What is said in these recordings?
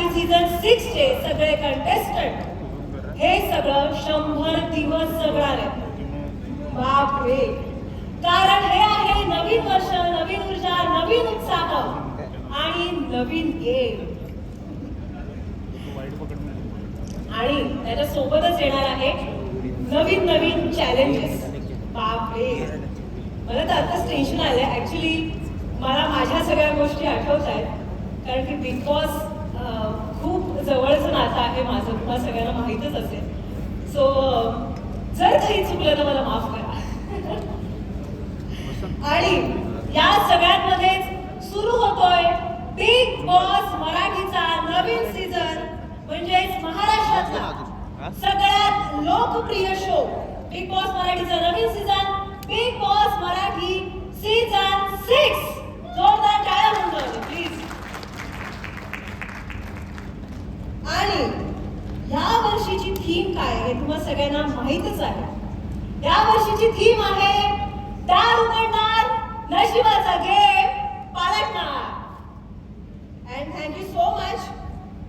Marathi season 6 चे सगळे contestant हे सगळं 100 दिवस जगणार आहेत. बापरे, कारण हे आहे नवीन वर्ष, नवीन ऊर्जा, नवीन उत्साह आणि नवीन गेम. आणि त्याच्या सोबतच येणार आहे नवीन नवीन चॅलेंजेस. बापरे, मला तर आताच टेन्शन आलंय. ऍक्च्युली मला माझ्या सगळ्या गोष्टी आठवत आहेत, कारण की बिग बॉस खूप जवळचं नातं आहे माझं, तुम्हाला सगळ्यांना माहीतच असेल. सो जर काही चुकलं तर मला माफ करा. आणि या सगळ्यांमध्येच सुरू होतोय बिग बॉस मराठीचा नवीन सीझन, म्हणजेच महाराष्ट्रातला सगळ्यात लोकप्रिय शो बिग बॉस मराठीचा नवीन season, Bigg Boss Marathi season 6. जोरदार टाळ्या होऊन जाऊ प्लीज. आणि या वर्षीची थीम काय आहे तुम्हाला सगळ्यांना माहीतच आहे. या वर्षीची थीम आहे दार उघडणार, नशिबाचा गेम पालटणार. And thank you so much.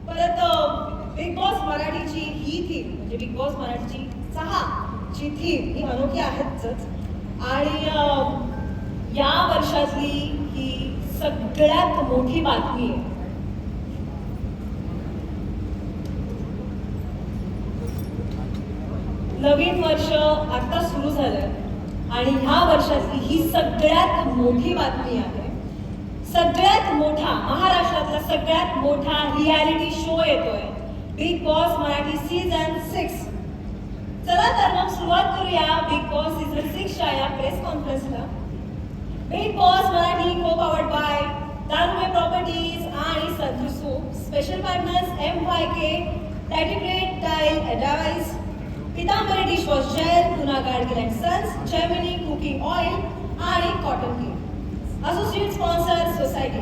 परत बिग बॉस मराठीची ही थीम म्हणजे बिग बॉस मराठीची 6 ची थीम ही अनोखी आहेच. आणि या वर्षातली ही सगळ्यात मोठी बातमी आहे. नवीन वर्ष आता सुरू झालंय आणि ह्या वर्षातली ही सगळ्यात मोठी बातमी आहे. सगळ्यात मोठा, महाराष्ट्रातला सगळ्यात मोठा रियालिटी शो येतोय बिग बॉस मराठी सीझन 6. चला तर मग सुरुवात करूया बिग बॉस सीझन 6 च्या या प्रेस कॉन्फरन्सला. Bigg Boss Marathi co powered by दारुमे प्रॉपर्टीज आणि Santoor soap. Special partners MYK, टायटिग्रेट टाईल ॲडवाइस, Pitambari dishwash gel, Puna Gadgil and sons, Gemini cooking oil आणि कॉटन की. Associate sponsor society.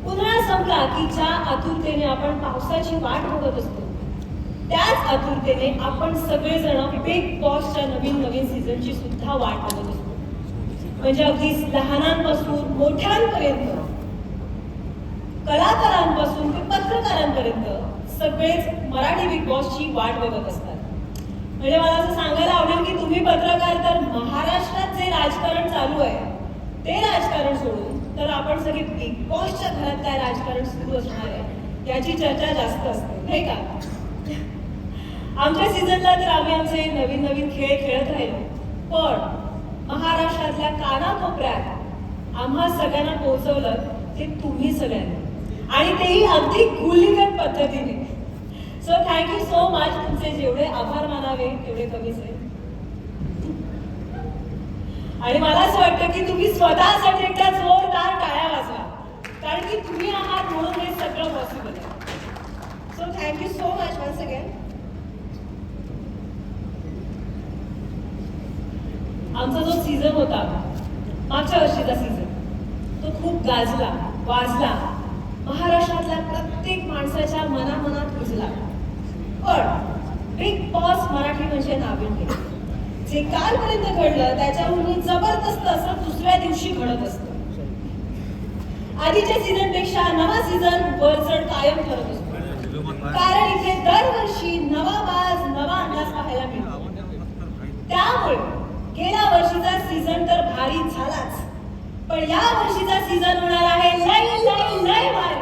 उन्हाळा संपला की ज्या आतुरतेने आपण पावसाची वाट बघत असतो, त्याच आतुरतेने आपण सगळेजण बिग बॉसच्या नवीन नवीन सीझनची सुद्धा वाट बघत असतो. म्हणजे अगदी लहानांपासून मोठ्यांपर्यंत, कलाकारांपासून ते पत्रकारांपर्यंत सगळेच मराठी बिग बॉसची वाट बघत असतात. म्हणजे मला असं सांगायला आवडेल की तुम्ही पत्रकार तर महाराष्ट्रात जे राजकारण चालू आहे ते राजकारण सोडून तर आपण सगळे बिग बॉसच्या घरात काय राजकारण सुरू असणार आहे याची चर्चा जास्त असते, नाही का? आमच्या सीझनला तर आम्ही आमचे नवीन नवीन खेळ खेळत राहिलो, पण महाराष्ट्रातल्या कानाकोपऱ्यात आम्हा सगळ्यांना पोहोचवलं ते तुम्ही सगळ्यांनी, आणि तेही अगदी गुलीगत पद्धतीने. So thank you so much. तुमचे जेवढे आभार मानावे तेवढे कमीच आहे. आणि मला असं वाटतं की तुम्ही स्वतःसाठी एकदा जोरदार टाळ्या वाजवा, कारण की तुम्ही आहात म्हणून हे सगळं पॉसिबल आहे. So thank you so much once again. आमचा जो सीझन होता, मागच्या वर्षीचा सीझन, तो खूप गाजला, वाजला, महाराष्ट्रातल्या प्रत्येक माणसाच्या मनामनात रुजला. पण बिग बॉस मराठी म्हणजे नाविन्य. जे कालपर्यंत घडलं त्याच्याहून जबरदस्त असं दुसऱ्या दिवशी घडत असतं. आधीच्या सीझन पेक्षा नवा सीझन वरचढ कायम ठरत असतो, कारण इथे दरवर्षी नवा बाज, नवा अंदाज पाहायला मिळतो. त्यामुळे गेल्या वर्षीचा सीझन तर भारी झालाच, पण या वर्षीचा सीझन होणार आहे लय लय लय भारी.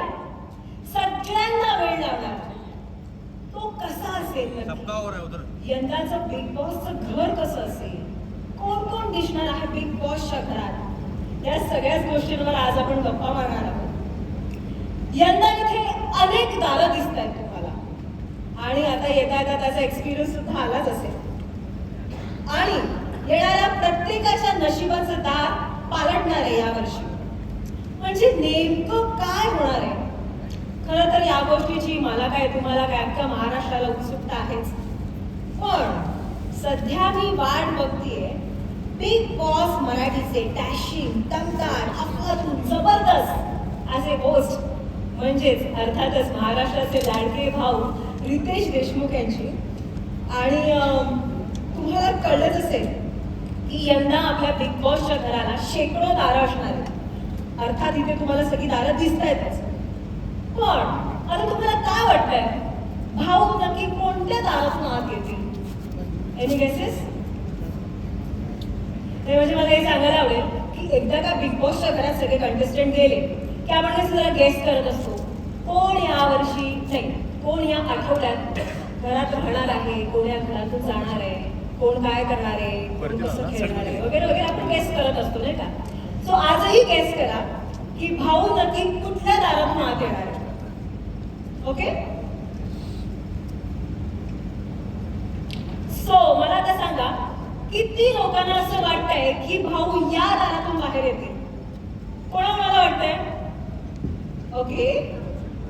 सगळ्यांना वेळ लागला. तो कसा असेल, यंदाचं बिग बॉसचं घर कसं असेल, कोण कोण दिसणार आहे बिग बॉसच्या घरात, या सगळ्याच गोष्टींवर आज आपण गप्पा मारणार आहोत. यंदा इथे अनेक दारं दिसत आहेत तुम्हाला, आणि आता येता येता त्याचा एक्सपिरियन्स सुद्धा आलाच असेल. आणि येणाऱ्या प्रत्येकाच्या नशिबाचं दार पालटणार आहे यावर्षी. म्हणजे नेमकं काय होणार आहे? खरं तर या गोष्टीची मला काय, तुम्हाला काय, अख्ख्या महाराष्ट्राला उत्सुकता आहेच. पण सध्या मी वाट बघतीये बिग बॉस मराठीचे डॅशिंग, दमदार, अफलातून, जबरदस्त असे होस्ट, म्हणजेच अर्थातच महाराष्ट्राचे लाडके भाऊ रितेश देशमुख यांची. आणि तुम्हाला कळलंच असेल की यंदा आपल्या बिग बॉसच्या घराला शेकडो दारं असणार आहेत. अर्थात इथे तुम्हाला सगळी दारं दिसत आहेतच, पण आता तुम्हाला काय वाटतंय भाऊ नक्की कोणत्या दारातून आत येतील? Any guesses? म्हणजे मला हे सांगायला आवडेल की एकदा का बिग बॉसच्या घरात सगळे कंटेस्टंट गेले की आपण हे जरा गेस करत असतो कोण या वर्षी नाही कोण या आठवड्यात घरात राहणार आहे, कोण या घरातून जाणार आहे, कोण काय करणार आहे, कोण कसं खेळणार आहे वगैरे वगैरे आपण गेस करत असतो नाही का. सो आजही गेस करा की भाऊ नक्की कुठल्या दारातून आत येणार आहे. ओके, सो मला आता सांगा किती लोकांना असं वाटतंय की भाऊ या दारातून बाहेर येतील? कोणा मला वाटतंय? ओके,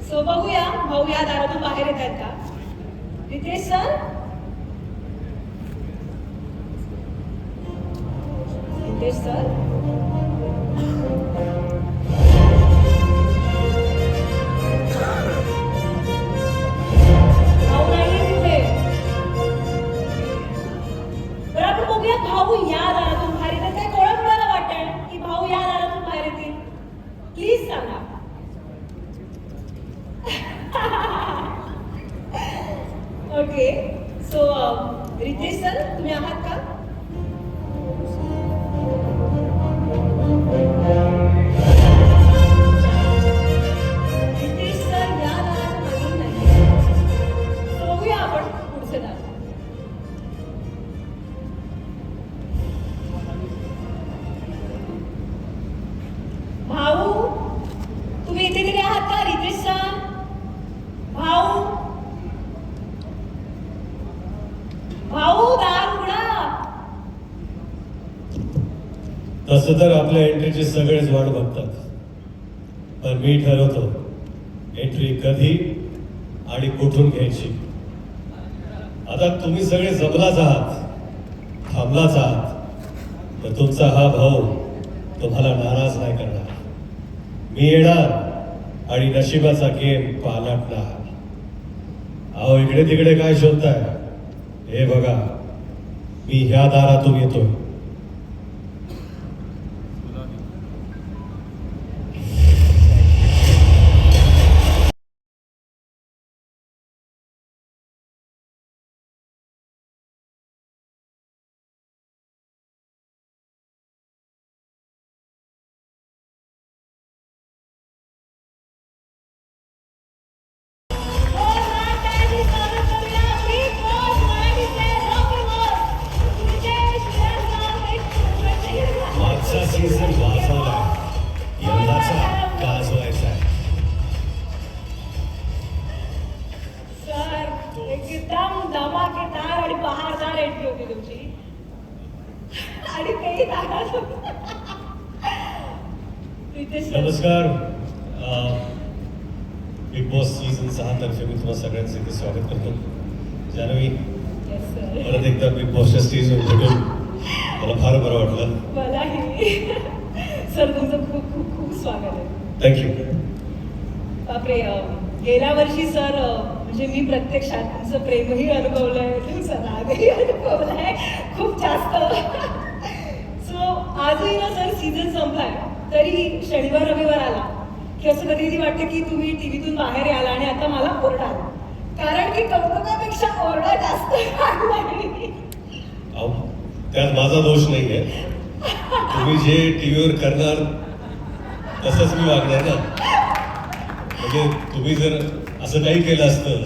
सो बघूया भाऊ या दारातून बाहेर येत आहेत का. रितेश सर, रितेश सर, भाऊ नाही तिथे. तर आपण बघूया भाऊ या दारातून बाहेर येतात काय. कोणाला वाटतंय की भाऊ या दारातून बाहेर येतील? प्लीज सांगा. ओके, सो रितेश सर तुम्ही आहात का? रितेश सर या दाराच्या मागे नाही. सो बघूया आपण पुढचे दार. भाऊ तुम्ही इथे तरी आहात का? रितेश सर, भाऊ, भाऊ दार उघडा. तसं तर आपल्या एंट्रीची सगळेच वाट बघतात, पण मी ठरवतो एंट्री कधी आणि कुठून घ्यायची. आता तुम्ही सगळे जमलाच आहात, थांबलाच आहात, तर तुमचा हा भाऊ तुम्हाला नाराज नाही करणार. मी येणार आणि नशिबाचा गेम पालटणार. अहो इकडे तिकडे काय शोधताय? हे बघा, मी ह्या दारातून येतोय. मागचा सीझन वाजवलाय, यंदाचा गाजवायचा आहे. सर एकदम धमाकेदार आणि बहारदार एंट्री होती तुमची. आणि तेही दारात. रितेश सर, नमस्कार. बिग बॉस सीझन 6 तर्फे मी तुम्हाला सगळ्यांचं इथे स्वागत करतो. Jahnavi, yes sir. परत एकदा बिग बॉसच्या स्टेजवर भेटून मला फार बरं वाटलं. मलाही. सर तुमचं खूप खूप खूप स्वागत आहे. थँक्यू. बापरे, गेल्या वर्षी सर म्हणजे मी प्रत्यक्षात तुमचं प्रेमही अनुभवलंय, तुमचा रागही अनुभवलाय खूप जास्त. सो आजही ना सर सीझन संपलाय तरी शनिवार रविवार आला की असं कधी वाटतं की तुम्ही टीव्हीतून बाहेर याल आणि आता मला ओरडाल, कारण की कौतुकापेक्षा ओरडा जास्त लागलाय. अहो, त्यात माझा दोष नाहीये. तुम्ही जे टीव्हीवर करणार तसंच मी वागणार ना. म्हणजे तुम्ही जर असं काही केलं असतं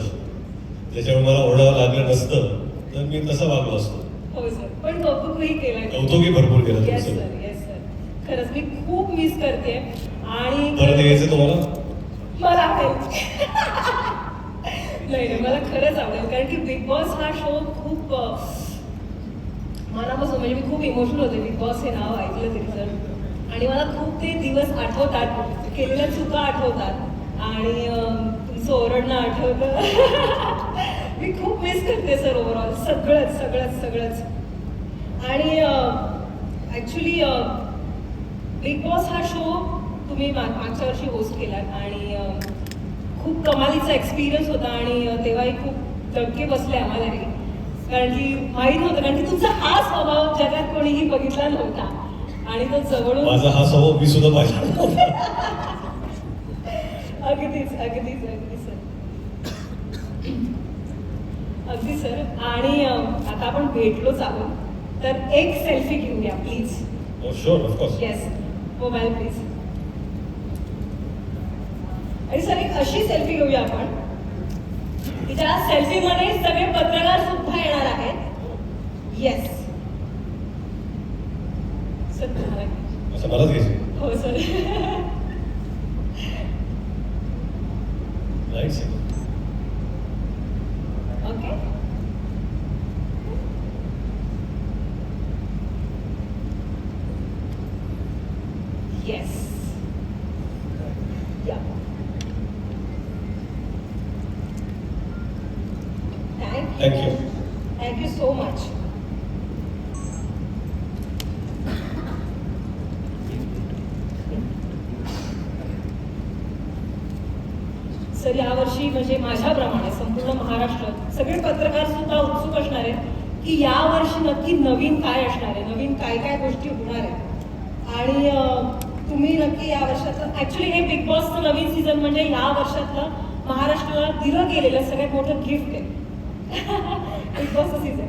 ज्याच्यामुळे मला ओरडावं लागलं नसतं तर मी तसं वागलो असतो. हो सर, पण कौतुकही केलंय. कौतुकही भरपूर केलं येस तुमचं. Sir, yes sir. खरंच मी खूप मिस करते आणि परत यायचं तुम्हाला? मला आवडेल. नाही नाही, मला खरंच आवडेल, कारण की बिग बॉस हा शो खूप मनापासून म्हणजे मी खूप इमोशनल होते बिग बॉस हे नाव ऐकलं तरी सर. आणि मला खूप ते दिवस आठवतात, केलेल्या चुका आठवतात आणि तुमचं ओरडणं आठवतं. मी खूप मिस करते सर ओव्हरऑल सगळंच सगळंच सगळंच. आणि ॲक्च्युली बिग बॉस हा शो तुम्ही मागच्या वर्षी होस्ट केलात आणि खूप कमालीचा एक्सपिरियन्स होता आणि तेव्हाही खूप धक्के बसले आम्हालाही, कारण की माहीत नव्हतं, कारण की तुमचा हा स्वभाव जगात कोणीही बघितला नव्हता आणि तो जवळून माझा हा स्वभाव मी सुद्धा पाहिला. अगदीच अगदीच अगदी सर. अगदी सर. आणि आता आपण भेटलोच आहोत तर एक सेल्फी घेऊया please. Oh, sure, of course. Yes, mobile please. आणि सर एक अशी सेल्फी घेऊया आपण की ज्या सेल्फीमध्ये सगळे पत्रकार सुद्धा येणार आहेत. येस सर तुम्हाला. असं मलाच घ्यायचं. हो sir. Right sir. Okay. Yes. या. Thank you. Thank you so much. Sir यावर्षी म्हणजे माझ्याप्रमाणे संपूर्ण महाराष्ट्रात सगळे पत्रकार सुद्धा उत्सुक असणार आहेत की यावर्षी नक्की नवीन काय असणार आहे, नवीन काय काय गोष्टी होणार आहेत. आणि तुम्ही नक्की या वर्षाचं ऍक्च्युली हे बिग बॉसचं नवीन सीझन म्हणजे या वर्षातलं महाराष्ट्राला दिलं गेलेलं सगळ्यात मोठं गिफ्ट आहे. बिग बॉसचं सीझन.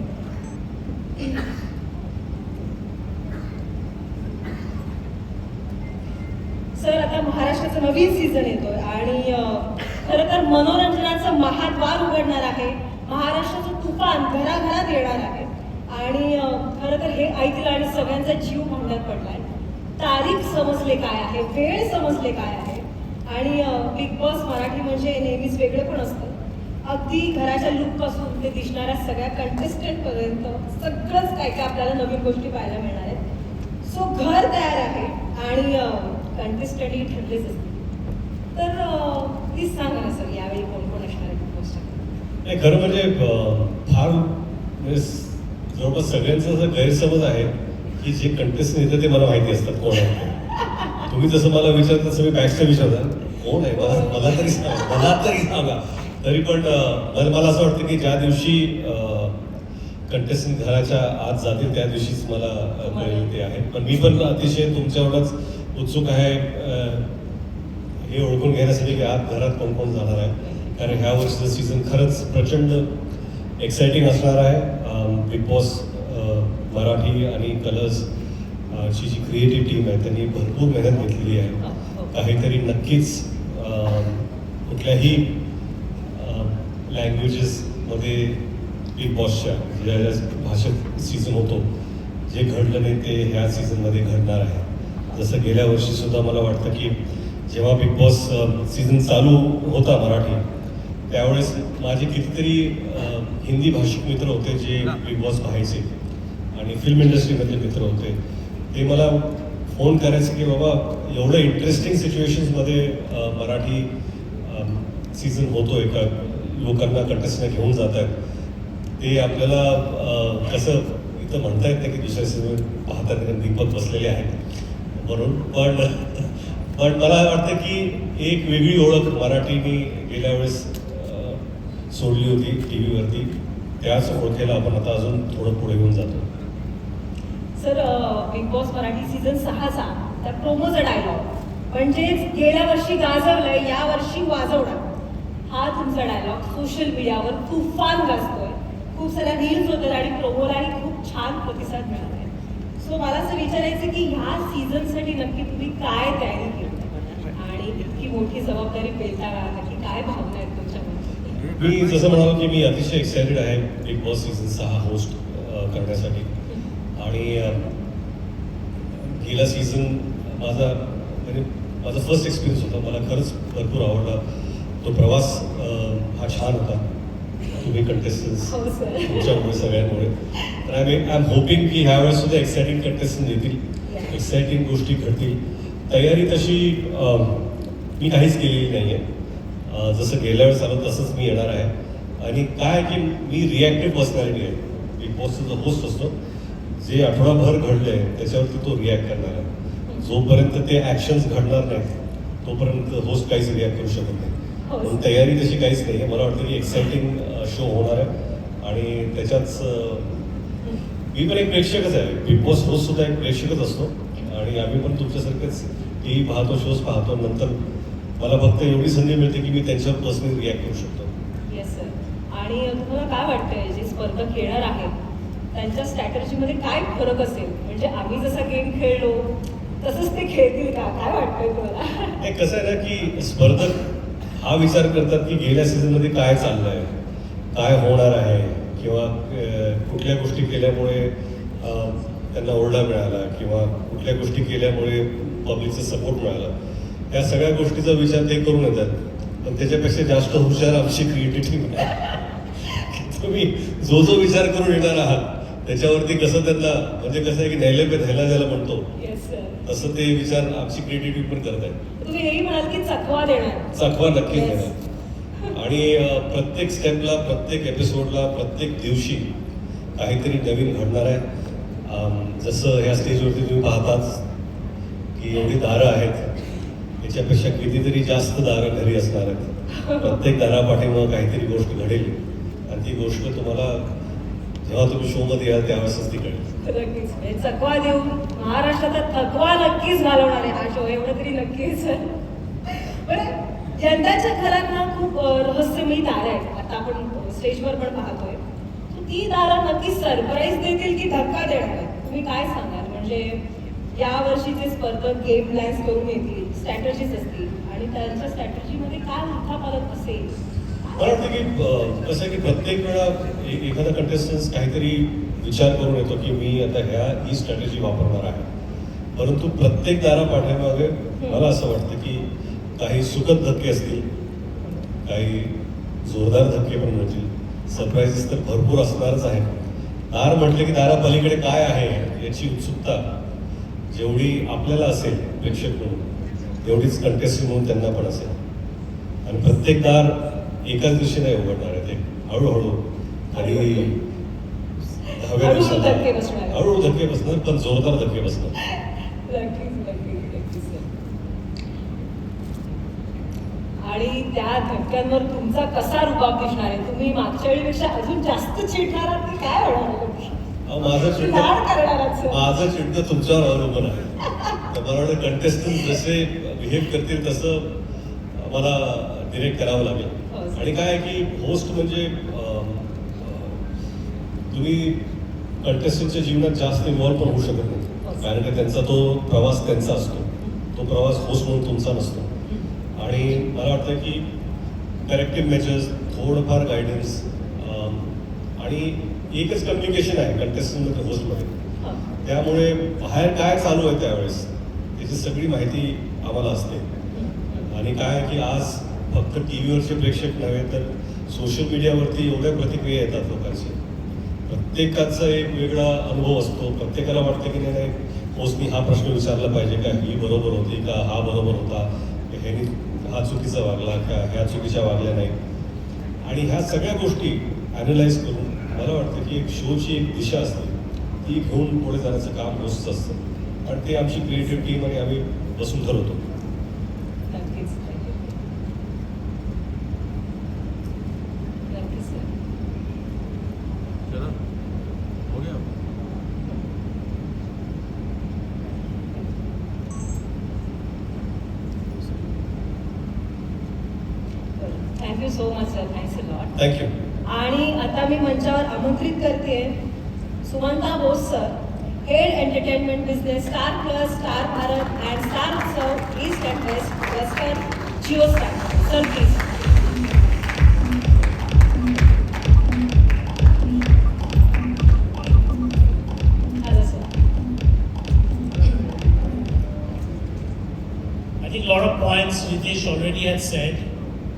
सर आता महाराष्ट्राचं नवीन सीझन येतोय आणि खरं तर मनोरंजनाचं महाद्वार उघडणार आहे. महाराष्ट्राचं तुफान घराघरात येणार आहे आणि खरं तर हे ऐकलं आणि सगळ्यांचा जीव भांड्यात पडलाय. तारीख समजले काय आहे, वेळ समजले काय आहे. आणि बिग बॉस मराठी म्हणजे नेहमीच वेगळं पण असतं. अगदी घराच्या लुकपासून ते दिसणाऱ्या सगळ्या कंटेस्टंटपर्यंत सगळंच काय काय आपल्याला नवीन गोष्टी पाहायला मिळणार आहेत. सो घर तयार आहे आणि कंटेस्टंटही ठरलेच असतील. तर प्लीज सांगा ना सर यावेळी कोण कोण असणार आहे बिग बॉसच्या. नाही खरं म्हणजे फार म्हणजे जवळपास सगळ्यांचा असा गैरसमज आहे की जे कंटेस्टंट येतं ते मला माहिती असतात कोण आहे. तुम्ही जसं मला विचारता तसं मी बॅक्सला विचारता कोण आहे मला तरी सांगा. तरी पण मला असं वाटतं की ज्या दिवशी कंटेस्टंट घराच्या आत जातील त्या दिवशीच मला कळेल ते आहे. पण मी पण अतिशय तुमच्या एवढाच उत्सुक आहे हे ओळखून घेण्यासाठी की आत घरात कोण कोण जाणार आहे. कारण ह्या वर्षीचं सीझन खरंच प्रचंड एक्साइटिंग असणार आहे. बिग बॉस मराठी आणि कलर्स ची जी क्रिएटिव्ह टीम आहे त्यांनी भरपूर मेहनत घेतलेली आहे. काहीतरी नक्कीच कुठल्याही लँग्वेजेसमध्ये बिग बॉसच्या ज्या भाषेत सीझन होतो जे घडलं नाही ते ह्या सीझनमध्ये घडणार आहे. जसं गेल्या वर्षीसुद्धा मला वाटतं की जेव्हा बिग बॉस सीझन चालू होता मराठी त्यावेळेस माझे कितीतरी हिंदी भाषिक मित्र होते जे बिग बॉस पाहायचे आणि फिल्म इंडस्ट्रीमधले मित्र होते. ते मला फोन करायचे की बाबा एवढं इंटरेस्टिंग सिच्युएशन्समध्ये मराठी सीझन होतो आहे का, लोकांना कंटेस्टंट घेऊन जात आहेत. ते आपल्याला कसं इथं म्हणता येत नाही की दुसऱ्या सीझन पाहतात दीपक बसलेले आहेत म्हणून. पण मला वाटतं की एक वेगळी ओळख मराठीने गेल्या वेळेस सोडली होती टी व्हीवरती. त्याच ओळखेला आपण आता अजून थोडं पुढे घेऊन जातो. Sir Bigg Boss Marathi season 6चा त्या प्रोमोचा डायलॉग म्हणजेच गेल्या वर्षी गाजवलंय या वर्षी वाजवणार हा तुमचा डायलॉग सोशल मीडियावर तुफान गाजतोय. खूप साऱ्या रील्स होतात आणि प्रोमोलाही खूप छान प्रतिसाद मिळाला आहे. सो मला असं विचारायचं की ह्या सीझनसाठी नक्की तुम्ही काय तयारी केली आणि इतकी मोठी जबाबदारी पेलता का नक्की काय भावना आहेत तुमच्यामध्ये. मी जसं म्हणालो की मी अतिशय एक्सायटेड आहे बिग बॉस सीझन 6 होस्ट करण्यासाठी. आणि गेला सीझन माझा फर्स्ट एक्सपिरियन्स होता. मला खरंच भरपूर आवडला. तो प्रवास हा छान होता. तुम्ही कंटेस्टन्स तुमच्यामुळे सगळ्यांमुळे. तर आय एम होपिंग की ह्यावेळेस सुद्धा एक्सायटिंग कंटेस्टन्स येतील, एक्सायटिंग गोष्टी घडतील. तयारी तशी मी काहीच केलेली नाही आहे. जसं गेल्या वेळेस आलो तसंच मी येणार आहे. आणि काय की मी रिॲक्टिव्ह पर्सनॅलिटी आहे. बिग बॉसचा जो होस्ट असतो जे आठवडाभर घडलंय त्याच्यावरती तो रिॲक्ट करणार आहे. जोपर्यंत ते ॲक्शन्स घडणार नाहीत तोपर्यंत होस्ट काहीच रिॲक्ट करू शकत नाही. म्हणून तयारी तशी काहीच नाही आहे. मला वाटतं की एक्साइटिंग शो होणार आहे आणि त्याच्याच मी पण एक प्रेक्षकच आहे. बिग बॉस होस्ट सुद्धा एक प्रेक्षकच असतो आणि आम्ही पण तुमच्यासारखेच टी व्ही पाहतो, शोज पाहतो, नंतर मला फक्त एवढी संधी मिळते की मी त्यांच्यावर पर्सनली रिॲक्ट करू शकतो. Yes sir. आणि तुम्हाला काय वाटतंय जे स्पर्धक येणार आहेत त्यांच्या स्ट्रॅटर्जीमध्ये काय फरक असेल? म्हणजे आम्ही जसा गेम खेळलो तसंच ते खेळतील का? काय वाटतंय तुम्हाला? हे कसं आहे ना की स्पर्धक हा विचार करतात की गेल्या सीझनमध्ये काय चाललंय, काय होणार आहे, किंवा कुठल्या गोष्टी केल्यामुळे त्यांना ओरडा मिळाला किंवा कुठल्या गोष्टी केल्यामुळे पब्लिकचा सपोर्ट मिळाला. या सगळ्या गोष्टीचा विचार ते करून येतात. पण त्याच्यापेक्षा जास्त हुशार आमची क्रिएटिव्हिटी आहे. तुम्ही जो विचार करून येणार आहात त्याच्यावरती कसं त्यांना, म्हणजे कसं आहे की न्यायला पे न्यायला ज्याला म्हणतो येस सर. तसं ते विचार आमची क्रिएटिव्हिटी पण करत आहेत. तुम्ही हेही म्हणाल की चकवा देणार. चकवा नक्कीच Yes. देणार. आणि प्रत्येक स्टेपला, प्रत्येक एपिसोडला, प्रत्येक दिवशी काहीतरी नवीन घडणार आहे. जसं ह्या स्टेजवरती तुम्ही पाहताच की एवढी दारं आहेत, याच्यापेक्षा कितीतरी जास्त दारं घरी असणार आहेत. प्रत्येक दारापाठीमुळं काहीतरी गोष्ट घडेल आणि ती गोष्ट तुम्हाला जेव्हा तुम्ही शोमध्ये याल त्यावेळेसच ती कळेल. नक्कीच. म्हणजे चकवा देऊन महाराष्ट्राचा थकवा नक्कीच घालवणार आहे हा शो, एवढं तरी नक्कीच. बरं, यंदाच्या घरात ना खूप रहस्यमयी दारं आहेत. आता आपण स्टेजवर पण पाहतोय. ती दारं नक्कीच सरप्राईज देतील की धक्का देणार आहेत? तुम्ही काय सांगाल? म्हणजे या वर्षीचे स्पर्धक गेम प्लॅन्स करून येतील, स्ट्रॅटर्जीज असतील आणि त्यांच्या स्ट्रॅटर्जीमध्ये काय उलथापालथ असेल? मला वाटतं की कसं आहे की प्रत्येक वेळा एखादा कंटेस्टन्स काहीतरी विचार करून येतो की मी आता ही स्ट्रॅटेजी वापरणार आहे. परंतु प्रत्येक दारापाठीमागे मला असं वाटतं की काही सुखद धक्के असतील, काही जोरदार धक्के पण मिळतील. सरप्राईजेस तर भरपूर असणारच आहे. दार म्हटले की दारापलीकडे काय आहे याची उत्सुकता जेवढी आपल्याला असेल प्रेक्षक म्हणून, तेवढीच कंटेस्टंट म्हणून त्यांना पण असेल. आणि प्रत्येक दार एकाच दिवशी नाही उघडणार आहे. ते हळूहळू आणि हळूहळू धक्के बसणार. हळूहळू धक्के बसणार, पण जोरदार धक्के बसणार. नक्कीच, नक्कीच, नक्कीच सर. आणि त्या धक्क्यांवर तुमचा कसा रुबाब दिसणार आहे? तुम्ही मागच्या वेळेपेक्षा अजून जास्त चिडणार आहात की काय होणार आहे? माझं चिडणं लाड करणार आहात सर? माझं चिडणं तुमच्यावर अवलंबून आहे. तर मला वाटतं कंटेस्टंट जसे बिहेव करतील तसं मला डिरेक्ट करावं लागेल. आणि काय आहे की होस्ट म्हणजे तुम्ही कंटेस्टंटच्या जीवनात जास्त इन्व्हॉल्व पण होऊ शकत नाही, कारण की त्यांचा तो प्रवास त्यांचा असतो. तो प्रवास होस्ट म्हणून तुमचा नसतो. आणि मला वाटतं की करेक्टिव्ह मेजर्स, थोडंफार गायडन्स आणि एकच कम्युनिकेशन आहे कंटेस्टंट होस्टमध्ये. त्यामुळे बाहेर काय चालू आहे त्यावेळेस त्याची सगळी माहिती आम्हाला असते. आणि काय आहे की आज फक्त टी व्हीवरचे प्रेक्षक नव्हे तर सोशल मीडियावरती एवढ्या प्रतिक्रिया येतात लोकांच्या. प्रत्येकाचा एक वेगळा अनुभव असतो. प्रत्येकाला वाटतं की नाही होस्टनी हा प्रश्न विचारला पाहिजे का, ही बरोबर होती का, हा बरोबर होता, ह्यानी हा चुकीचा वागला का, ह्या चुकीच्या वागल्या नाही. आणि ह्या सगळ्या गोष्टी ॲनलाइज करून मला वाटतं की एक शोची एक दिशा असते, ती घेऊन पुढे जाण्याचं काम होस्टचं असतं. आणि ते आमची क्रिएटिव्ह टीम आणि आम्ही बसून ठरवतो. नक्कीच, नक्कीच sir. Thank you so much sir. Thanks a lot. Thank you. आणि आता मी मंचावर आमंत्रित करते Sumanta Bose sir, head entertainment business, star plus, star Bharat and star Utsav east and west western Jio star. Sir please. Hello sir. I think a lot of points Ritesh already had said.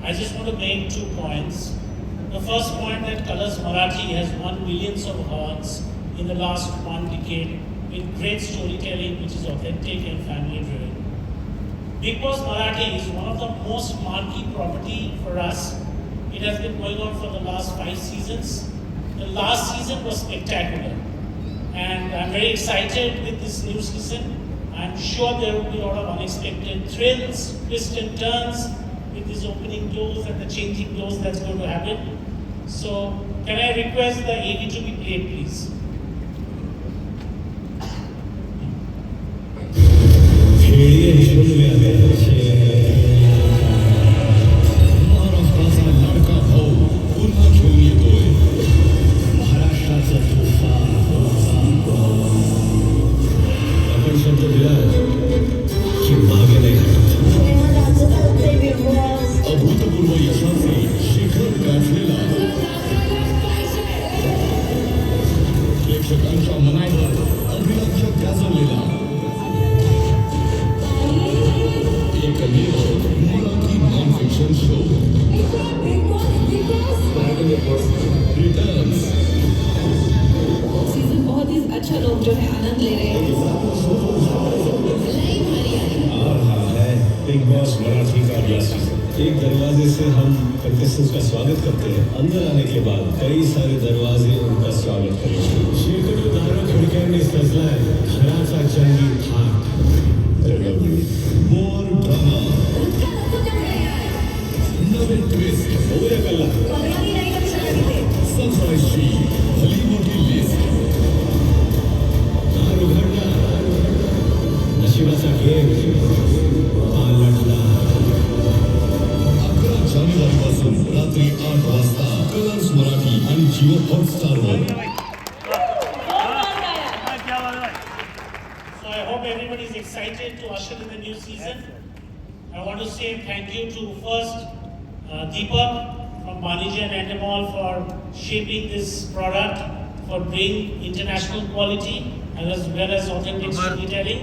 I just want to make 2 points. The first point that Colors Marathi has won millions of awards in the last 1 decade with great storytelling which is authentic and family driven. Bigg Boss Marathi is one of the most marquee property for us. It has been going on for the last 5 seasons. The last season was spectacular and I'm very excited with this new season. I'm sure there will be a lot of unexpected thrills, twists and turns with these opening doors and the changing doors that's going to happen. So, can I request the AV to be played, please? खेळी अपूर्व यशाचे शिखर गाठलेला प्रेक्षकांच्या मनावर अभिलाषा गाजवलेला एकमेव Marathi non fiction show returns season बहुत ही अच्छा, लोग जो है आनंद ले रहे हैं। आ रहा है बिग बॉस मराठी का अगला सीजन। एक दरवाजे से हम कंटेस्टेंट्स का स्वागत करते हैं, अंदर आने के बाद कई सारे दरवाजे उनका स्वागत करेंगे। शेकडो खिडक्यांनी सजलाय घराचा जंगी थाट। मोर ड्रामा नवे ट्विस्ट होऊया कल्ला सरप्राईजची भली मोठी लिस्ट दार उघडला, नशिबाचा खेळ पालटला। 11 जानेवारीपासून रात्री 8 वाजता कलर्स मराठी आणि Jio हॉटस्टारवर So I hope everybody is excited to usher in the new season. I want to say thank you to first Deepak from Banijay and Endemol for shaping this product, for bringing international quality as well as authentic storytelling.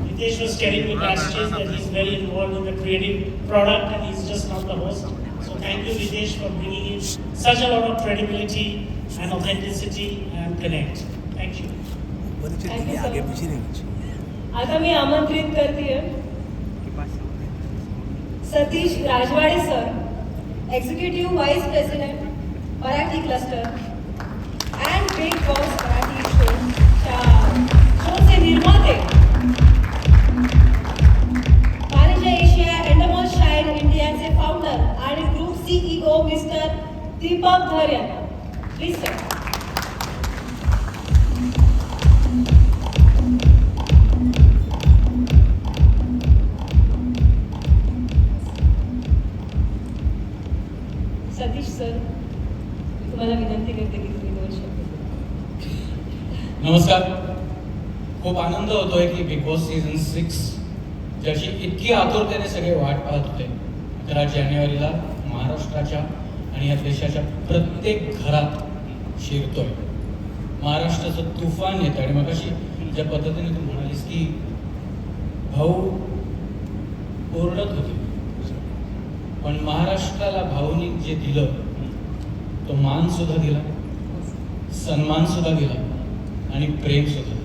Ritesh was telling me backstage that he's very involved in the creative product and he's just not the host. So thank you Ritesh for bringing in such a lot of credibility and authenticity and connect. Thank you. Thank you, sir. आता मी आमंत्रित करते Satish Rajwade sir, executive vice president Marathi cluster and Bigg Boss Marathi शोचे निर्माते, Banijay Asia Endemol Shine इंडियाचे founder आणि group CEO mister Deepak Dhar यांना please sir. Satish sir, मी तुम्हाला विनंती करते की तुम्ही 2 शब्द. नमस्कार. खूप आनंद होतोय की बिग बॉस सीझन 6 ज्याची इतकी आतुरतेने सगळे वाट पाहत होते 11 जानेवारीला महाराष्ट्राच्या आणि या देशाच्या प्रत्येक घरात शिरतोय. महाराष्ट्राचं तुफान येतं आणि मग अशी ज्या पद्धतीने तू म्हणालीस की भाऊ ओरडत होते, पण महाराष्ट्राला भाऊनी जे दिलं तो मान सुद्धा दिला, सन्मान सुद्धा दिला आणि प्रेम सुद्धा.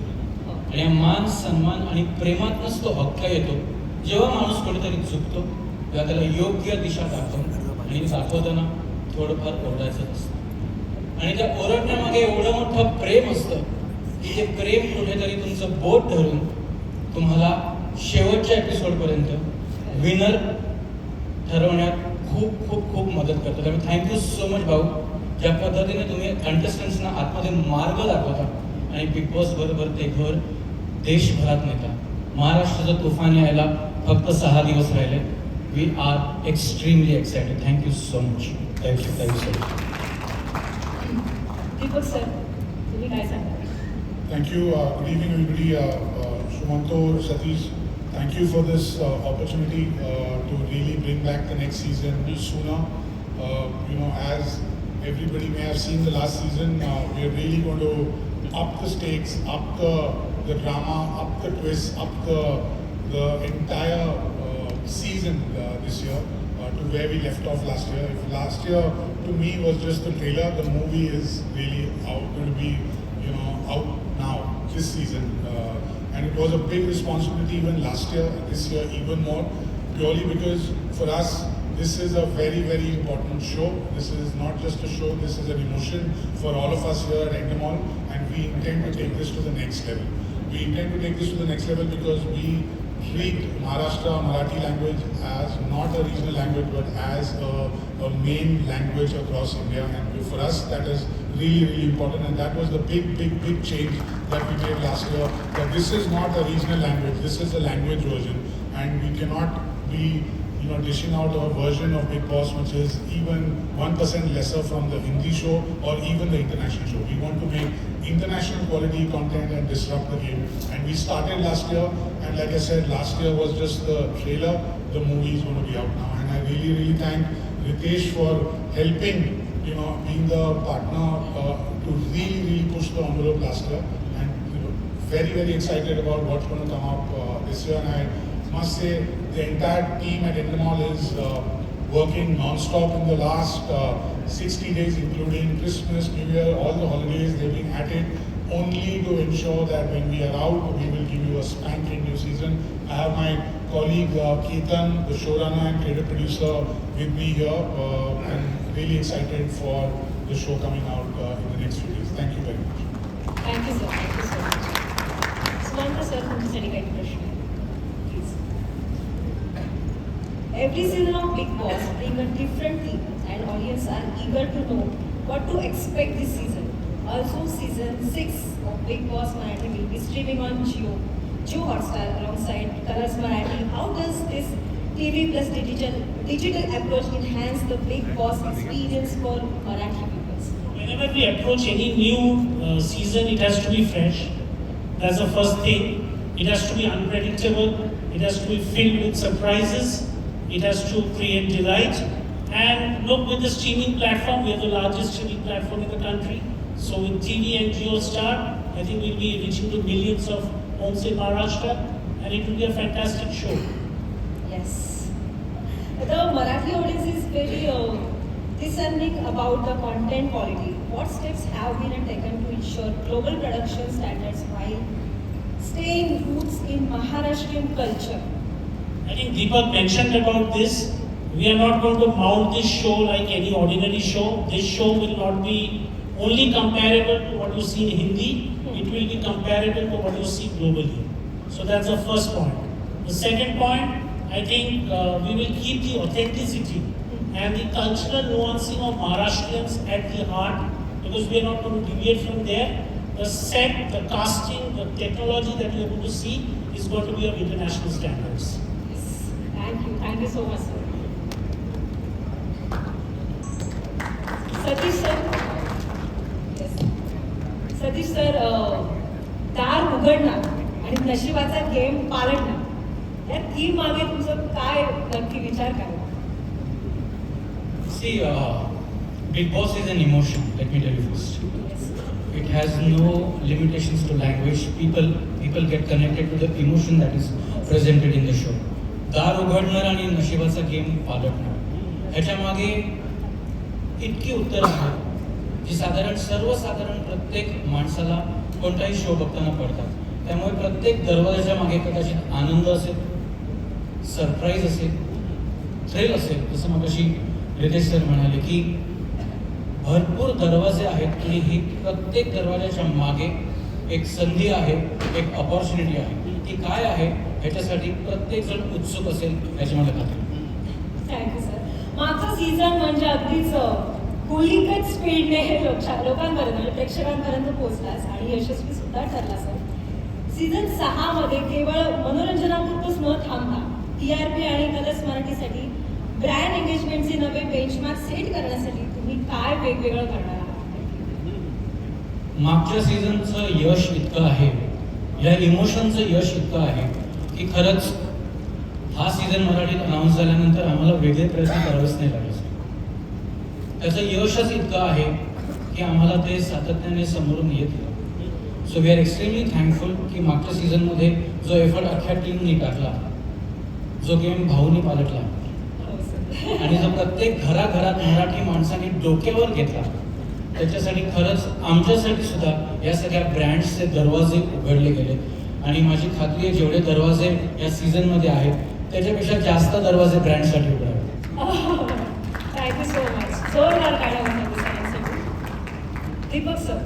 आणि या मान सन्मान आणि प्रेमातनंच तो हक्क येतो जेव्हा माणूस कुठेतरी चुकतो तेव्हा त्याला योग्य दिशा दाखवतो आणि दाखवताना थोडंफार ओरडायचं असतं आणि त्या ओरडण्यामागे एवढं मोठं प्रेम असतं की ते प्रेम कुठेतरी तुमचं बोट धरून तुम्हाला शेवटच्या एपिसोडपर्यंत विनर ठरवण्यात खूप खूप खूप मदत करतो. त्यामुळे थँक्यू सो मच भाऊ, ज्या पद्धतीने तुम्ही कंटेस्टंट्सना आतमध्ये मार्ग दाखवता आणि बिग बॉस बरोबर ते घर देशभरात नेता. महाराष्ट्राचं तुफान यायला फक्त 6 दिवस राहिले. We are extremely excited. Thank you so much. Thank you sir. Deepak sir, तुम्ही काय सांगा? Thank you. Good evening, everybody. Shumanto, Satish, thank you for this opportunity to really bring back the next season sooner. As everybody may have seen the last season, we are really going to up the stakes, up the drama, up the twists, up the entire season this year to where we left off last year. If last year to me was just the trailer, the movie is really going to be out now this season, and it was a big responsibility even last year, this year even more, purely because for us this is a very, very important show. This is not just a show, this is an emotion for all of us here at Endemol, and we intend to take this to the next level. We intend to take this to the next level because we treat Maharashtra Marathi language as not a regional language but as a main language across India, and for us that is really, really important, and that was the big change that we made last year, that this is not a regional language, this is a language version, and we cannot be dishing out a version of Big Boss which is even 1% lesser from the Hindi show or even the international show. We want to make international quality content and disrupt the game, and we started last year, and like I said, last year was just the trailer. The movie is going to be out now, and I really, really thank Ritesh for helping, being the partner to really push the envelope last year. And very excited about what's going to come up this year. And I must say, the entire team at Endemol is working non-stop in the last 60 days, including Christmas, New Year, all the holidays. They've been at it only to ensure that when we are out, we will give you a spanking new season. I have my colleague Ketan, the showrunner and creative producer, with me here. I'm really excited for the show coming out in the next few days. Thank you very much. Thank you, sir. Thank you so much. Sumanta sir, तुमच्यासाठी काही प्रश्न आहे? Please. Every season of Big Boss bring a different theme, and audience are eager to know what to expect this season. Also, season 6 of Big Boss Marathi will be streaming on Jio Hotstar alongside Colors Marathi. How does this TV plus digital approach enhance the Big Boss experience for Marathi viewers? Whenever we approach any new season, it has to be fresh. That's the first thing. It has to be unpredictable. It has to be filled with surprises. It has to create delight. And look, with the streaming platform, we are the largest streaming platform in the country. So with TV and JioStar, I think we'll be reaching to millions of homes in Maharashtra, and it will be a fantastic show. Yes. The Marathi audience is very discerning about the content quality. What steps have been taken to ensure global production standards while staying roots in Maharashtrian culture? I think Deepak mentioned about this. We are not going to mount this show like any ordinary show. This show will not be only comparable to what you see in Hindi. It will be comparable to what you see globally. So that's the first point. The second point, I think we will keep the authenticity and the cultural nuancing of Maharashtrians at the heart, because we are not going to deviate from there. The set, the casting, the technology that you are going to see is going to be of international standards. Yes. Thank you so much, sir. Satish sir. Yes. Satish sir, दार उघडणार आणि नशिबाचा game पालटणार या theme मागे तुमचं काय नक्की विचार काय? See, Big Boss is an emotion, let me tell you first. It has no limitations to language. People get connected to the emotion that is presented in the show. दार उघडणार आणि नशिबाचा गेम पालटणार ह्याच्या मागे इतकी उत्तरं आहेत जी सर्वसाधारण प्रत्येक माणसाला कोणताही शो बघताना पडतात. त्यामुळे प्रत्येक दरवाजाच्या मागे कदाचित आनंद असेल, सरप्राईज असेल, थ्रिल असेल. जसं मगाशी रितेश सर म्हणाले की भरपूर दरवाजे आहेत आणि ही प्रत्येक दरवाजाच्या मागे एक संधी आहे, एक अपॉर्च्युनिटी आहे. ती काय आहे ह्याच्यासाठी प्रत्येक जण उत्सुक असेल याची मला खात्री. Thank you sir. मागचा सीझन म्हणजे अगदीच गुलिकत स्पीडने लोकांपर्यंत म्हणजे प्रेक्षकांपर्यंत पोहोचलास आणि यशस्वी सुद्धा ठरला सर. सीझन 6 मध्ये केवळ मनोरंजनापुरतच न थांबता TRP आणि कलर्स मराठीसाठी ब्रँड एंगेजमेंटचे नवे बेंचमार्क सेट करण्यासाठी तुम्ही काय वेगवेगळं करणार आहात? मागच्या सीझनचं यश इतकं आहे, या इमोशनचं यश इतकं आहे की खरंच हा सीझन मराठीत अनाऊन्स झाल्यानंतर आम्हाला वेगळे प्रयत्न करावेच नाही लागले. त्याचं यशच इतकं आहे की आम्हाला ते सातत्याने समोरून येत गेलं. So we are extremely thankful की मागच्या सीझनमध्ये जो एफर्ट अख्ख्या टीमनी टाकला, जो गेम भाऊनी पालटला आणि जो प्रत्येक घराघरात मराठी माणसांनी डोक्यावर घेतला, त्याच्यासाठी खरंच आमच्यासाठी सुद्धा या सगळ्या ब्रँड्सचे दरवाजे उघडले गेले. आणि माझी खात्री आहे जेवढे दरवाजे या सीझनमध्ये आहेत त्याच्यापेक्षा जास्त दरवाजे ब्रँडसाठी उघडले. Thank you so much. जोरदार काढा म्हणतो सगळ्यांसाठी. Deepak sir,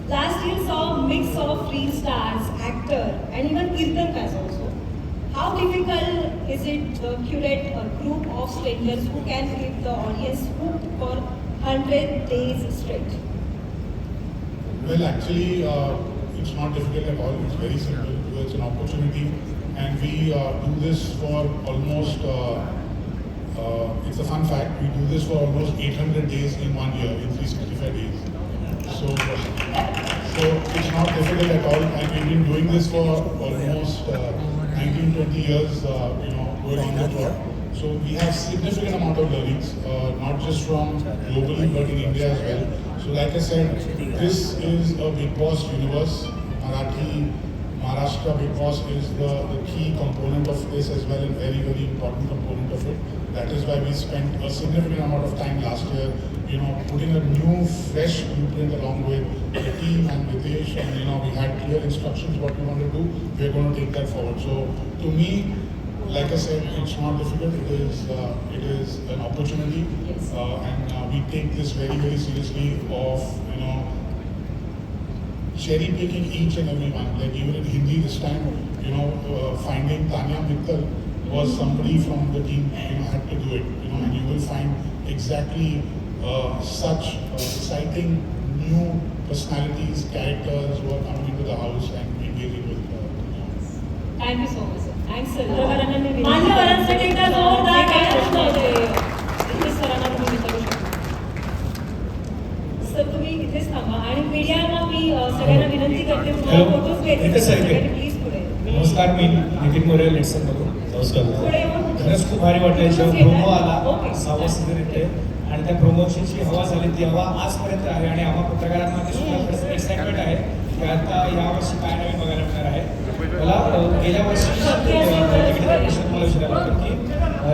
last year saw a mix of real stars, actor, and even kirtankas also. How difficult is it to curate a group of strangers who can keep the audience hooked for 100 days straight? Well, actually, it's not difficult at all. It's very simple. It's an opportunity, and we do this for almost. It's a fun fact. We do this for almost 800 days in 1 year, in 365 days. So it's not difficult at all, and we've been doing this for almost 19-20 years, going on the tour. So we have significant amount of learnings, not just from globally but in India as well. So like I said, this is a Big Boss universe. Marathi, Maharashtra Big Boss is the key component of this as well, and very, very important component of it. That is why we spent a significant amount of time last year, putting a new, fresh blueprint along with the team and Nitesh, and we had clear instructions what we want to do. We're going to take that forward. So to me, like I said, it's not difficult. It is an opportunity, Yes. and we take this very, very seriously. Of cherry picking each and every one. Like even in Hindi this time, finding Tanya Mittal was somebody from the team. Had to do it. And you will find exactly such exciting new personalities, characters who are coming into the house and engaging with. Thank you so much sir. मान्यवरांसाठी एकदा जोरदार प्रश्न होते. इथे सरांना तुम्ही विचारू शकता. सर तुम्ही इथेच थांबा आणि मीडियाला मी सगळ्यांना विनंती करते तुम्हाला हॅलो. फोटोज घ्यायचे इथे साईड घे. सगळ्यांनी प्लीज पुढे. नमस्कार, मी नितीन मोरे लेट्सन बघू. नमस्कार. पुढे येऊन खरंच खूप भारी वाटलं जेव्हा फोटोज प्रोमो घेताय. आला ओके. 6 सीझन येते आणि त्या प्रोमोची जी हवा झाली ती हवा आजपर्यंत आहे आणि आम्हा पत्रकारांमध्ये सुद्धा खरंच एक्साइटमेंट आहे की आता यावर्षी काय नवीन बघायला मिळणार आहे. मला गेल्या वर्षी तिकडे प्रश्न मला विचारायला होतं की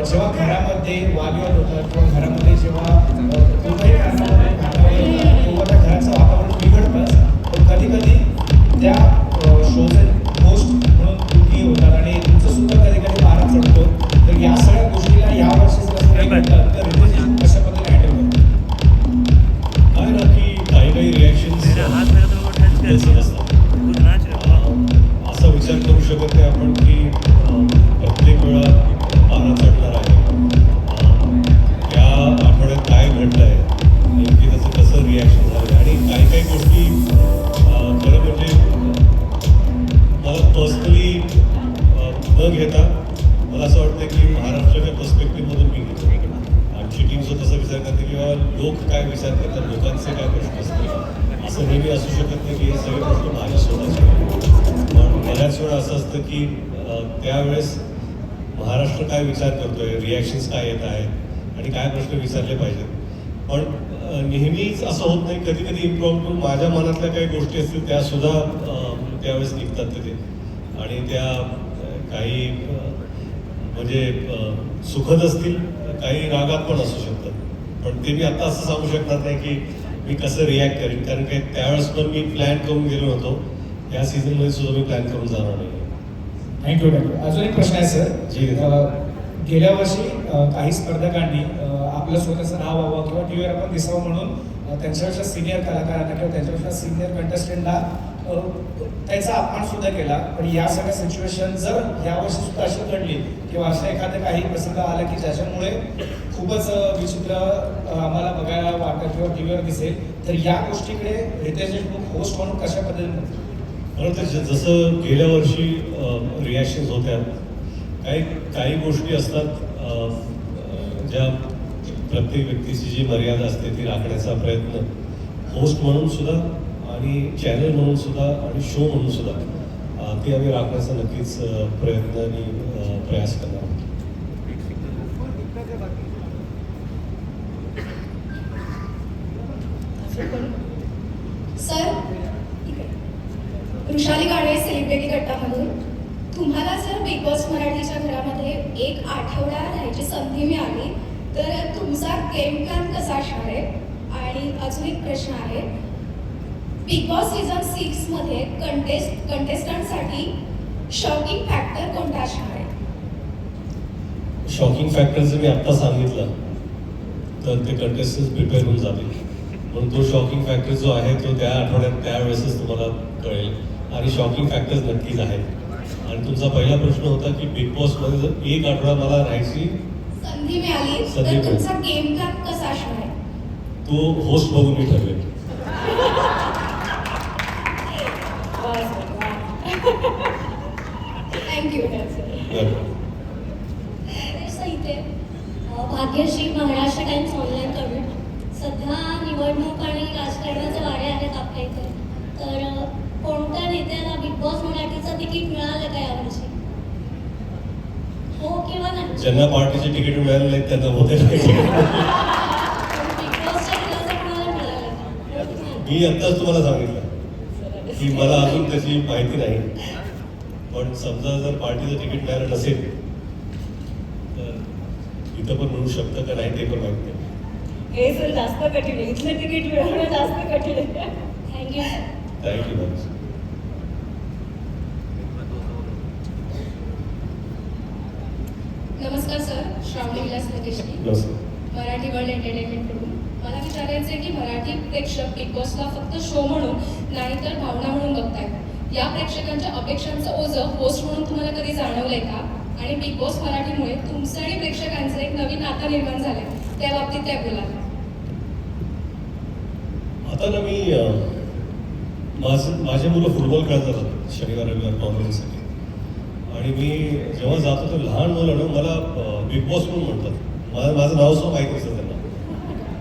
जेव्हा घरामध्ये वादविवाद होतात किंवा घरामध्ये जेव्हा कोणत्याही कारणामध्ये भांडण होतात तेव्हा त्या घराचं वातावरण बिघडतंच. पण कधी कधी त्या शोचे होस्ट म्हणून तुम्ही होतात आणि तुमचं सुद्धा कधी कधी मारा चढतो. तर या सगळ्या गोष्टीला यावर्षी जर नाही म्हणतात तर रितेश कशा पद्धतीने हँडल करतो? काय ना की काही रिॲक्शन्स असतात. असा विचार करू शकत नाही आपण की प्रत्येक वेळा पारा चढणार आहे. या आठवड्यात काय घडलं आहे, नेमकी त्याचं कसं रिॲक्शन झालं आणि काही काही गोष्टी खरं म्हणजे मला पर्सनली न घेता मला असं वाटतं की महाराष्ट्राच्या पर्स्पेक्टिव्हमधून मी घेतो. आमची टीम सुद्धा तसा विचार करते किंवा लोक काय विचार करतात, लोकांचे काय प्रश्न असतात. असं नेहमी असू शकत नाही की हे सगळे प्रश्न माझ्या स्वतःचे आहेत. पण बऱ्याच वेळा असं असतं की त्यावेळेस महाराष्ट्र काय विचार करतोय, रिॲक्शन्स काय येत आहेत आणि काय प्रश्न विचारले पाहिजेत. पण नेहमीच असं होत नाही. कधी कधी इम्प्रॉम्प्टू माझ्या मनातल्या काही गोष्टी असतील त्यासुद्धा त्यावेळेस निघतात तिथे आणि त्या काही म्हणजे सुखद असतील, काही रागात पण असू शकतात. पण ते मी आता असं सांगू शकणार नाही की मी कसं रिॲक्ट करेन, कारण की त्यावेळेस पण मी प्लॅन करून गेलो होतो. या सीझनमध्ये सुद्धा मी प्लॅन करून जाणार नाही. थँक्यू. अजून एक प्रश्न आहे सर. जी. गेल्या वर्षी काही स्पर्धकांनी आपलं स्वतःचं नाव व्हावं किंवा टी व्हीवर आपण दिसावं म्हणून त्यांच्यापेक्षा सिनियर कलाकारांना किंवा त्यांच्यापेक्षा सिनियर कंटेस्टंटला त्याचा अपमान सुद्धा केला. पण या सगळ्या सिच्युएशन जर यावर्षी सुद्धा अशी घडली किंवा असं एखादं काही प्रसंग आला की ज्याच्यामुळे खूपच विचित्र आम्हाला बघायला वाटत किंवा टी व्हीवर दिसेल, तर या गोष्टीकडे रितेश देशमुख होस्ट म्हणून कशा पद्धतीने? बरं, तर जसं गेल्या वर्षी रिॲक्शन्स होत्या, काही गोष्टी असतात ज्या प्रत्येक व्यक्तीची जी मर्यादा असते ती राखण्याचा प्रयत्न होस्ट म्हणून सुद्धा आणि चॅनल म्हणून सुद्धा आणि शो म्हणून सुद्धा ते आम्ही राखण्याचा नक्कीच प्रयत्न आणि प्रयास करणार आहोत. सर, वृषाली काळे सेलिब्रिटी गटामधून तुम्हाला जर बिग बॉस मराठीच्या घरामध्ये एक आठवडा राहायची संधी मिळाली तर तुमचा गेम प्लॅन कसा असणार आहे? आणि अजून एक प्रश्न आहे, बिग बॉस सीझन 6 मध्ये कंटेस्टंटसाठी शॉकिंग फॅक्टर कोणता असणार आहे? शॉकिंग फॅक्टर जर मी आत्ता सांगितलं तर ते कंटेस्टंट्स प्रिपेअर होऊन जातील. म्हणून तो शॉकिंग फॅक्टर जो आहे तो त्या आठवड्यात त्यावेळेसच तुम्हाला कळेल आणि शॉकिंग फॅक्टर्स नक्कीच आहेत. आणि तुमचा पहिला प्रश्न होता की बिग बॉसमध्ये जर एक आठवडा मला राहायची संधी मिळाली संधी तर तुमचा गेम प्लॅन कसा असणार आहे? तो होस्ट बघून मी ठरवेल. थँक्यू. इथे भाग्यश्री, महाराष्ट्र टाइम्स ऑनलाईन कडून सध्या निवडणूक आणि राजकारणाचे वारे आहेत आपल्या इथे, तर कोणत्या नेत्याला बिग बॉस मराठीचं तिकीट मिळालं का यावर्षी? हो किंवा नाही. ज्यांना पार्टीचे तिकीट मिळाले नाहीत त्यांना होते नाही. बिग बॉसच्या दिवसाचं कोणाला मिळालं का? हो की नाही? मी आत्ताच तुम्हाला सांगितलं की मला अजून त्याची माहिती नाही, पण समजा जर पार्टीचं तिकीट मिळालं नसेल तर इथं पण मिळू शकतं का नाही ते पण माहिती नाही. हे सर जास्त कठीण आहे, इथलं तिकीट मिळवणं जास्त कठीण आहे. थँक्यू. Thank you ma'am. नमस्कार सर, श्रावणी विलास लकेशनी, नमस्कार. मराठी वर्ल्ड एंटरटेनमेंटकडून. मला विचारायचं आहे की मराठी प्रेक्षक बिग बॉसला फक्त शो म्हणून नाही तर भावना म्हणून बघतायत. या प्रेक्षकांच्या अपेक्षांचं ओझं होस्ट म्हणून तुम्हाला कधी जाणवलंय का? आणि बिग बॉस मराठीमुळे तुमचं आणि प्रेक्षकांचं एक नवीन नातं निर्माण झालंय, त्या बाबतीत काय बोलाल? आता ना मी माझे मुलं फुटबॉल खेळत जातात शनिवार रविवार टॉर्नामेंटसाठी, आणि मी जेव्हा जातो तर लहान मुलं ना मला बिग बॉस म्हणून म्हणतात. माझं नाव सुद्धा माहीत असतं त्यांना,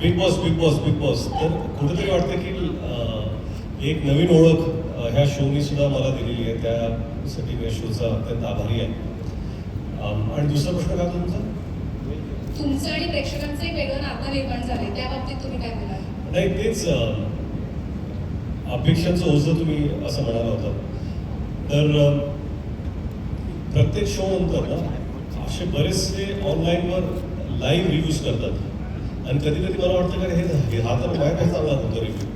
big boss big boss big boss. तर कुठेतरी वाटतं की एक नवीन ओळख ह्या शोनी सुद्धा मला दिलेली आहे, त्यासाठी मी या शोचा अत्यंत आभारी आहे. आणि दुसरा प्रश्न काय होता तुमचा? तुमचं आणि प्रेक्षकांचं एक वेगळं नातं निर्माण झालंय, त्या बाबतीत तुम्ही काय बोलाल? नाही, तेच अपेक्षांचं ओझं तुम्ही असं म्हणाला होता. तर प्रत्येक शो नंतर ना असे बरेचसे ऑनलाईनवर लाईव्ह रिव्ह्यूज करतात, आणि कधी कधी मला वाटतं का हे हा तर काय काय चांगला होतो रिव्ह्यू,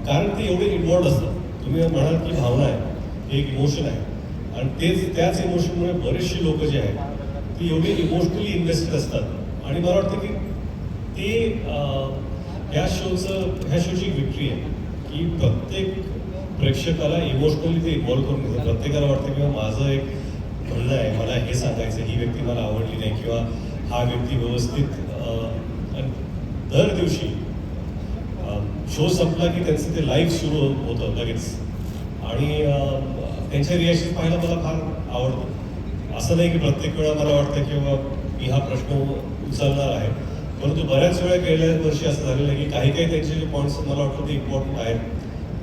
कारण ते एवढे इन्वॉल्ड असतात. तुम्ही म्हणाल की भावना आहे, हे एक इमोशन आहे, आणि त्याच इमोशनमुळे बरेचसे लोक जे आहेत ते एवढे इमोशनली इन्व्हेस्टेड असतात. आणि मला वाटतं की ते ह्या शोची विक्ट्री आहे की प्रत्येक प्रेक्षकाला इमोशनली ते इन्व्हॉल्व करून घेतात. प्रत्येकाला वाटतं किंवा माझं एक म्हणणं आहे, मला हे सांगायचं, ही व्यक्ती मला आवडली नाही किंवा हा व्यक्ती व्यवस्थित. दर दिवशी शो संपला की त्यांचं ते लाईव्ह सुरू होतं लगेच, आणि त्यांच्या रिॲक्शन पाहायला मला फार आवडतं. असं नाही की प्रत्येक वेळा मला वाटतं की मी हा प्रश्न उचलणार आहे, परंतु बऱ्याच वेळा गेल्या वर्षी असं झालेलं आहे की काही त्यांचे जे पॉईंट्स मला वाटतं ते इम्पॉर्टंट आहेत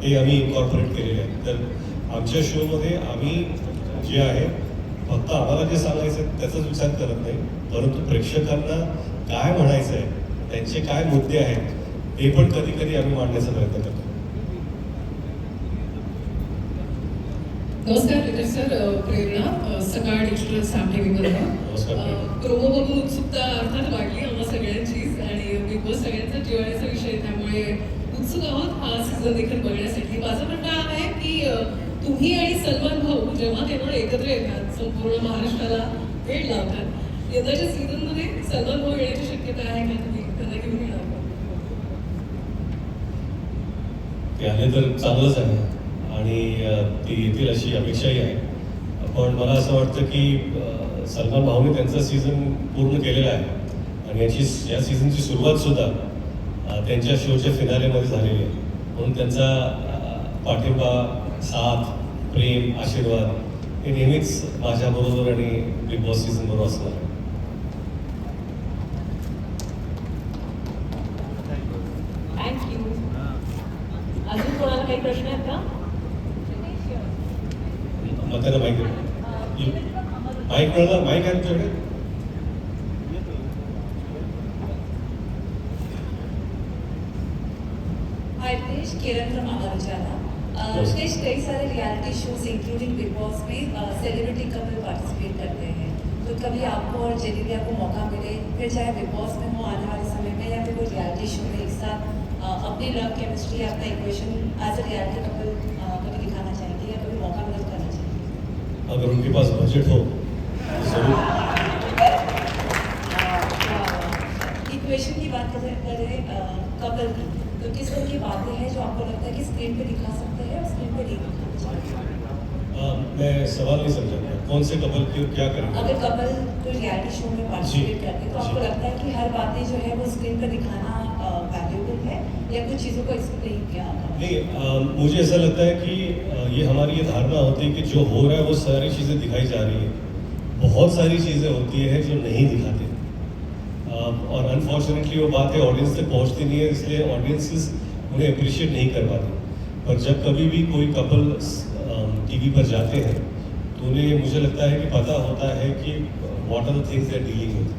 ते आम्ही इन्कॉर्पोरेट केलेले आहेत. तर आमच्या शोमध्ये आम्ही जे आहे फक्त आम्हाला जे सांगायचं आहे त्याचाच विचार करत नाही, परंतु प्रेक्षकांना काय म्हणायचं आहे, त्यांचे काय मुद्दे आहेत ते पण कधी कधी आम्ही मांडण्याचा प्रयत्न करतो. नमस्कार रितेश सर, प्रेरणा सकाळ डिजिटल नमस्कार. प्रोमो बघून उत्सुकता अर्थात वाढली आम्हा सगळ्यांचीच, आणि बिग बॉस सगळ्यांचा जिव्हाळ्याचा विषय, त्यामुळे उत्सुक आहोत हा सीझन देखील बघण्यासाठी. माझं म्हणणं आहे की तुम्ही आणि सलमान भाऊ जेव्हा तेव्हा एकत्र येतात, संपूर्ण महाराष्ट्राला भेट लावतात, यंदाच्या सीझनमध्ये सलमान भाऊ येण्याची शक्यता आहे का? तुम्ही त्यांना घेऊन येणार का? ते आले तर चांगलंच आहे, आणि ते येतील अशी अपेक्षाही आहे. पण मला असं वाटतं की सलमान भाऊने त्यांचा सीझन पूर्ण केलेला आहे, आणि या सीझनची सुरुवात सुद्धा त्यांच्या शोच्या फिनालेमध्ये झालेली आहे. म्हणून त्यांचा पाठिंबा, साथ, प्रेम, आशीर्वाद हे नेहमीच माझ्याबरोबर आणि बिग बॉस सीझन बरोबर असणार आहे. थँक्यू. अजून कोणाला काही प्रश्न आहेत का? मग त्यांना माईक मिळाला, माईक आहे तुमच्याकडे? हाय रितेश, किरण फ्रॉम अमर उजाला. रितेश, कई सारे reality shows including big boss में सेलिब्रिटी कपल पार्टिसिपेट करते हैं, तो कभी आपको और जेनेलिया को मौका मिले, फिर चाहे बिग बॉस में हो आने वाले समय में या फिर कोई रियलिटी शो में एक साथ अपनी लव केमिस्ट्री, अपना equation as a reality couple कभी दिखाना चाहेंगे या कभी मौका मिले तो करना चाहिए? अगर उनके पास बजट हो तो जरूर. इक्वेशन की बात करें कपल की, तो किस तरह की बातें हैं जो आपको लगता है कि स्क्रीन पे दिखा सकते हैं और स्क्रीन पे नहीं दिखाना चाहिए? मैं सवाल नहीं समझा, कौन से कपल की क्या करेंगे? अगर कपल कोई रियलिटी शो में पार्टिसिपेट करते हैं तो आपको लगता है कि हर बातें जो है वो स्क्रीन पर दिखाना वैल्यूबल है या कुछ चीज़ों को एक्सप्लेन किया? नहीं, मुझे ऐसा लगता है कि ये हमारी ये धारणा होती है कि जो हो रहा है वो सारी चीज़ें दिखाई जा रही है. बहुत सारी चीज़ें होती है जो नहीं दिखाते, और अनफॉर्चुनेटली वो बातें ऑडियंस तक पहुंचती नहीं है, इसलिए ऑडियंसेस उन्हें अप्रिशिएट नहीं कर पाते. पर जब कभी भी कोई कपल टीवी पर जाते हैं तो उन्हें मुझे लगता है कि पता होता है कि what are the things they are dealing with.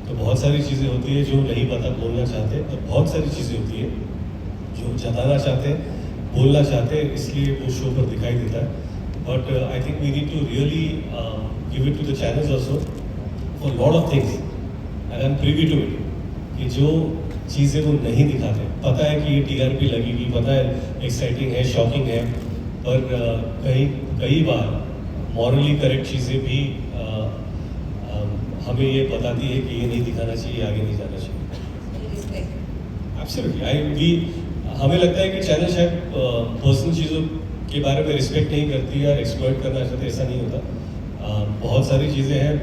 तो बहुत सारी चीज़ें होती है जो नहीं पता बोलना चाहते, और बहुत सारी चीज़ें होती है जो जताना चाहते हैं, बोलना चाहते हैं, इसलिए वो शो पर दिखाई देता है। But I think we need to really give it to the channels also for lot of things, and I am privy to it, कि जो चीज़ें वो नहीं दिखाते। पता है कि ये टीआरपी लगेगी, पता है एक्साइटिंग है, शॉकिंग है, पर कई बार मॉरली करेक्ट चीज़ें भी हमें ये बताती है कि ये नहीं दिखाना चाहिए, आगे नहीं जाना चाहिए। एब्सोल्युटली हमें लगता है कि चैनल शायद पर्सनल चीज़ों के बारे में रिस्पेक्ट नहीं करती या एक्सप्लॉइट करना चाहते, ऐसा नहीं होता। बहुत सारी चीज़ें हैं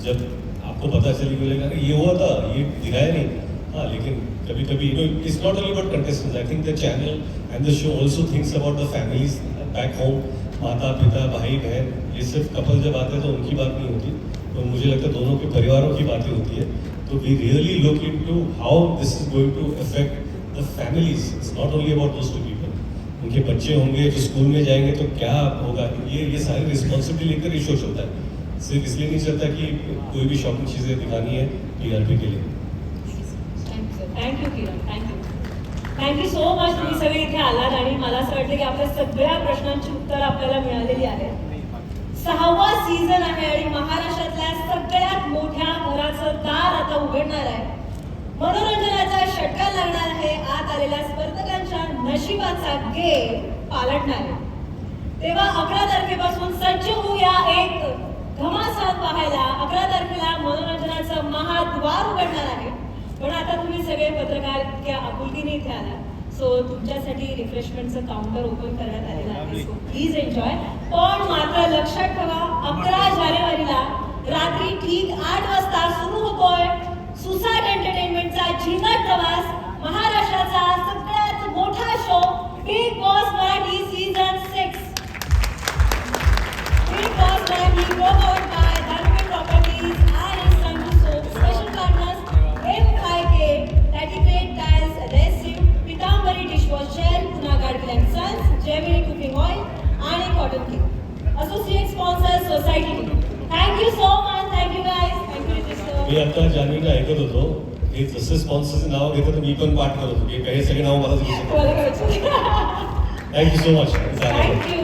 जब आपको पता चली बोलेगा अरे ये हुआ था, ये दिखाया नहीं। हाँ, लेकिन कभी कभी it's not only about contestants, I think the channel and the show also thinks about the families back home, माता पिता भाई बहन। ये सिर्फ कपल जब आते हैं तो उनकी बात नहीं होती, तो मुझे लगता है दोनों के परिवारों की बातें होती है। तो we really look into how this is going to affect the families. It's not only about those two people, उनके बच्चे होंगे जो स्कूल में जाएंगे तो क्या होगा, ये सारी रिस्पॉन्सिबिलिटी लेकर ये शो चलता है। सिर्फ इसलिए नहीं चलता कि कोई भी शॉपिंग चीज़ें दिखानी है टीआरपी के लिए। थँक्यू किरण, थँक्यू सो मच। तुम्ही सगळे इथे आलात आणि मला असं वाटतं की आपल्या सगळ्या प्रश्नांची उत्तर आपल्याला मिळालेली आहेत। 6वा सीझन आहे आणि महाराष्ट्रातल्या सगळ्यात मोठ्या घराचं दार आता उघडणार आहे। मनोरंजनाचा षटकार लागणार आहे, आत आलेल्या स्पर्धकांच्या नशिबाचा गेम पालटणार आहे। तेव्हा 11 तारखेपासून सज्ज होऊया एक घमासान पाहायला। 11 तारखेला मनोरंजनाचं महाद्वार उघडणार आहे। पण आता तुम्ही सगळे पत्रकार इतक्या आपुलकीने इथे आला, सो तुमच्यासाठी रिफ्रेशमेंटचं काउंटर ओपन करण्यात आलेलं आहे, सो प्लीज एन्जॉय। पण मात्र लक्षात ठेवा 11 जानेवारीला रात्री ठीक 8 वाजता सुरू होतोय सुसाट एंटरटेनमेंटचा झिंगाट प्रवास, महाराष्ट्राचा सगळ्यात मोठा show Bigg Boss Marathi season 6। Bigg Boss Marathi promote by Dharmik properties आणि संजू soap. Special partners Great Tiles Adhesive, Pitambari dishwash gel, Puna Gadgil and sons, Gemini cooking oil आणि cotton king. Associate sponsor society. Thank you so much, thank you guys, thank you Ritesh sir. मी आता जान्हवीला ऐकत होतो, हे जसं स्पॉन्सरचं नाव घेतं तर मी पण पाठ करत होतो, हे सगळे नाव मला thank you thank you so much. Thank you.